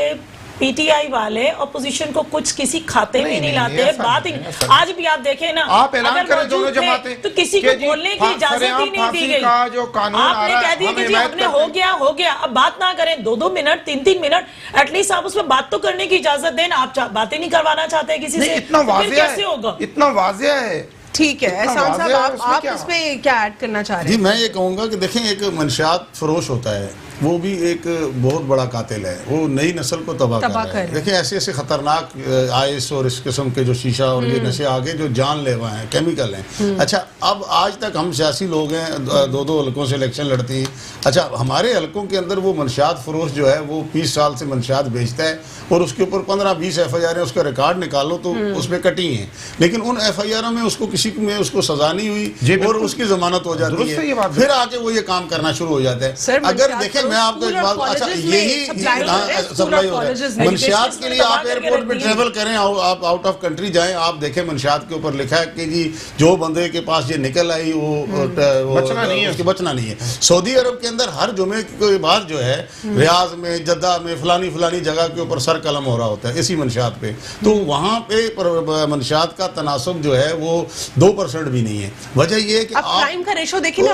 पीटीआई वाले अपोजिशन को कुछ किसी खाते में नहीं लाते। बात ही आज भी आप देखें ना, आप ऐलान करें दोनों जमातें तो किसी को बोलने की इजाजत ही नहीं दी गई। आपने कह दिया कि जी हमने हो गया, अब बात ना करें 2-2 मिनट 3-3 मिनट, एटलीस्ट आप उसमें बात तो करने की इजाजत दें। आप बातें नहीं करवाना चाहते किसी से, इतना वाज़ेह कैसे होगा? इतना वाज़ेह है। ठीक है एहसान साहब, आप इसमें क्या ऐड करना चाह रहे हैं? जी मैं ये कहूँगा कि देखें एक मंशियात फरोश होता है, वो भी एक बहुत बड़ा कातिल है, वो नई नस्ल को तबाह कर रहा है। देखिए ऐसे ऐसे खतरनाक आइस और इस किस्म के जो शीशा और ये नशे आगे जो जानलेवा हैं, केमिकल हैं। अच्छा अब आज तक हम सियासी लोग हैं, 2-2 हलकों से इलेक्शन लड़ती हैं। अच्छा हमारे हलकों के अंदर वो मंशियात फरोश जो है वो 20 साल से मंशियात बेचता है और उसके ऊपर 15-20 FIR है, उसका रिकॉर्ड निकालो तो उसमें कटी हैं, लेकिन उन FIR में उसको किसी में उसको सजा नहीं हुई और उसकी जमानत हो जाती है, फिर आके वो ये काम करना शुरू हो जाता है। अगर देखें मैं आपको एक बात, अच्छा यही सप्लाई हो रहा है मंशियात के लिए। आप एयरपोर्ट पे ट्रेवल करें, आप आउट ऑफ कंट्री जाएं, आप देखें मंशियात के ऊपर लिखा है कि जी जो बंदे के पास ये निकल आई वो बचना नहीं है। सऊदी अरब के अंदर हर जुमे के बाद जो है रियाज में, जद्दा में, फलानी जगह के ऊपर सर कलम हो रहा होता है इसी मंशियात पे। तो वहाँ पे मंशियात का तनासब जो है वो 2% भी नहीं है। वजह ये है कि क्राइम का रेशो देखिए ना,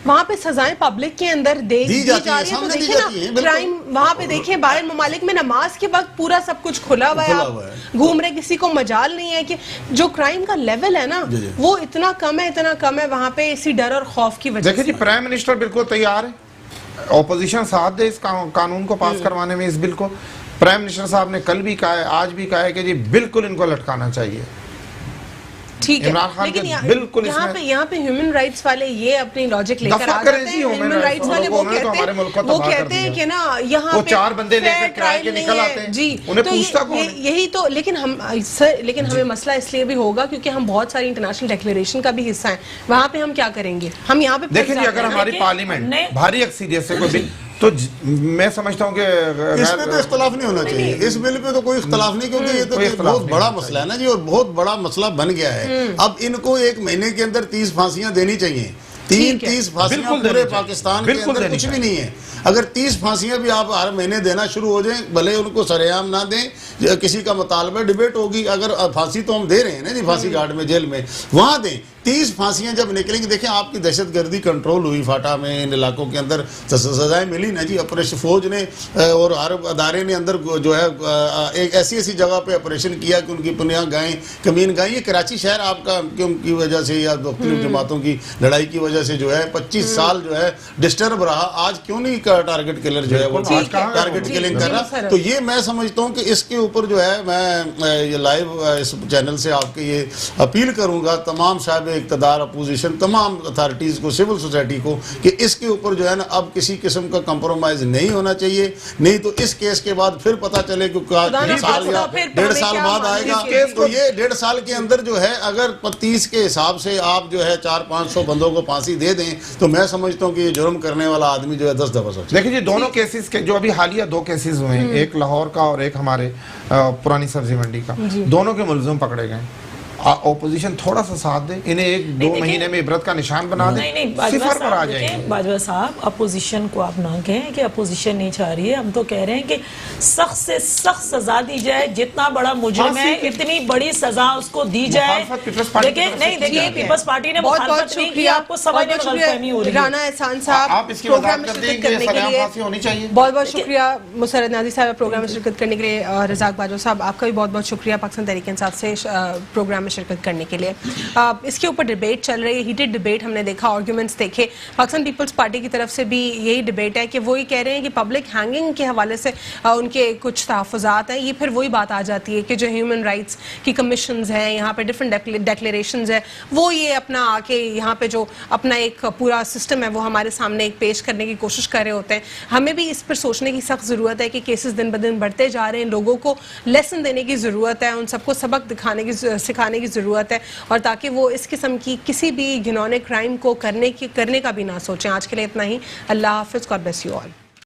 वहाँ पे सजाएं पब्लिक के अंदर दी जाती है। तो देखिए ना क्राइम वहाँ पे देखिए, बाहर ममालिक में नमाज के वक्त पूरा सब कुछ खुला हुआ है, आप घूम रहे, किसी को मजाल नहीं है कि जो क्राइम का लेवल है ना वो इतना कम है वहाँ पे इसी डर और खौफ की वजह से। देखिए जी प्राइम मिनिस्टर बिल्कुल तैयार है, ऑपोजिशन साथ दे इस कानून को पास करवाने में, इस बिल को। प्राइम मिनिस्टर साहब ने कल भी कहा है, आज भी कहा है कि जी बिल्कुल इनको लटकाना चाहिए। ठीक है, लेकिन यहाँ पे ह्यूमन राइट्स वाले ये अपनी लॉजिक लेकर आ जाते हैं। ह्यूमन राइट्स वाले वो कहते हैं कि ना यहाँ पे 4 बंदे लेकर किराए के निकल आते हैं जी, उन्हें पूछता कौन है? यही तो, लेकिन हमें मसला इसलिए भी होगा क्योंकि हम बहुत सारी इंटरनेशनल डिक्लेरेशन का भी हिस्सा हैं। वहाँ पे हम क्या करेंगे? हम यहाँ पे देखिए जी, अगर हमारी पार्लियामेंट भारी अक्सरियत से कोई तो मैं समझता हूँ कि इसमें तो इख्तलाफ नहीं होना चाहिए, इस बिल पे तो कोई इख्तलाफ नहीं, क्योंकि ये तो बहुत बड़ा मसला है ना जी, और बहुत बड़ा मसला बन गया है। अब इनको 1 महीने के अंदर 30 फांसियां देनी चाहिए। 30 फांसियां पूरे पाकिस्तान के अंदर कुछ भी नहीं है। अगर 30 फांसियां भी आप हर महीने देना शुरू हो जाएं, भले उनको सरेआम ना दें, किसी का मुतालबा डिबेट होगी। अगर फांसी तो हम दे रहे हैं ना जी, फांसी घाट में, जेल में, वहां दें। 30 फांसियां जब निकलेंगी, देखिए आपकी दहशतगर्दी कंट्रोल हुई फाटा में, इन इलाकों के अंदर सजाएं मिली ना जी। ऑपरेशन फौज ने और हर अदारे ने अंदर जो है एक ऐसी जगह पे ऑपरेशन किया कि उनकी पुनिया गायें, कमीन गायें। ये कराची शहर आपका की वजह से या मुख्तलिफ जमातों की लड़ाई की वजह से जो है 25 साल जो है डिस्टर्ब रहा। आज क्यों नहीं टारगेट किलर जो है वो टारगेट किलिंग कर रहा? तो ये मैं समझता हूँ कि इसके ऊपर जो है मैं ये लाइव इस चैनल से आपके ये अपील करूंगा तमाम साहब इक़्तिदार, अपोजिशन, तमाम अथॉरिटीज़ को, सिविल सोसाइटी को, कि इसके ऊपर जो है ना अब किसी किस्म का कंप्रोमाइज़ नहीं होना चाहिए। नहीं तो इस केस के बाद फिर पता चले कि 1 साल या 1.5 साल बाद आएगा, तो ये 1.5 साल के अंदर जो है अगर 30 के हिसाब से आप जो है 400-500 बंदों को फांसी दे दें, तो मैं समझता हूँ कि ये जुर्म करने वाला आदमी जो है 10 दफा सोचे। देखिए जी, दोनों केसेस के जो अभी हालिया 2 केसेस हुए हैं, एक लाहौर का और एक हमारे पुरानी सब्जी मंडी का, दोनों के मुलजिम पकड़े गए। ऑपोजिशन थोड़ा सा साथ दे, इन्हें 1-2 महीने में इबरत का निशान बना दे, सिफर पर आ जाएंगे। बाजवा साहब, अपोजिशन को आप ना कहें कि अपोजिशन नहीं चाह रही है। हम तो कह रहे हैं कि सख्त से सख्त सजा दी जाए, जितना बड़ा मुजरिम है इतनी बड़ी सजा उसको दी जाए। देखिए पीपल्स पार्टी ने मुखालफत नहीं की, आपको समझने में गलतफहमी हो रही है। राना एहसान साहब प्रोग्राम में शिरकत करने के लिए बहुत शुक्रिया। मुसर्रत नाज़ी साहब प्रोग्राम में शिरकत करने के लिए, रज़ाक बाजवा साहब आपका भी बहुत शुक्रिया पाकिस्तान तहरीक इंसाफ से प्रोग्राम शिरकत करने के लिए। इसके ऊपर डिबेट चल रही है, हीटेड डिबेट हमने देखा, आर्गुमेंट्स देखे। पाकिस्तान पीपल्स पार्टी की तरफ से भी यही डिबेट है कि वो ये कह रहे हैं कि पब्लिक हैंगिंग के हवाले से उनके कुछ तहफ़्फ़ुज़ात हैं। ये फिर वही बात आ जाती है कि जो ह्यूमन राइट्स की कमीशंस हैं, यहाँ पे डिफरेंट डेक्लेरेशंस है, वो ये अपना आके यहाँ पे जो अपना एक पूरा सिस्टम है वो हमारे सामने एक पेश करने की कोशिश कर रहे होते हैं। हमें भी इस पर सोचने की सख्त ज़रूरत है कि केसेस दिन ब दिन बढ़ते जा रहे हैं, लोगों को लेसन देने की ज़रूरत है, उन सबको सबक सिखाने की की ज़रूरत है, और ताकि वो इस किस्म की किसी भी घिनौने क्राइम को करने का भी ना सोचें। आज के लिए इतना ही। अल्लाह हाफ़िज़। God bless you all.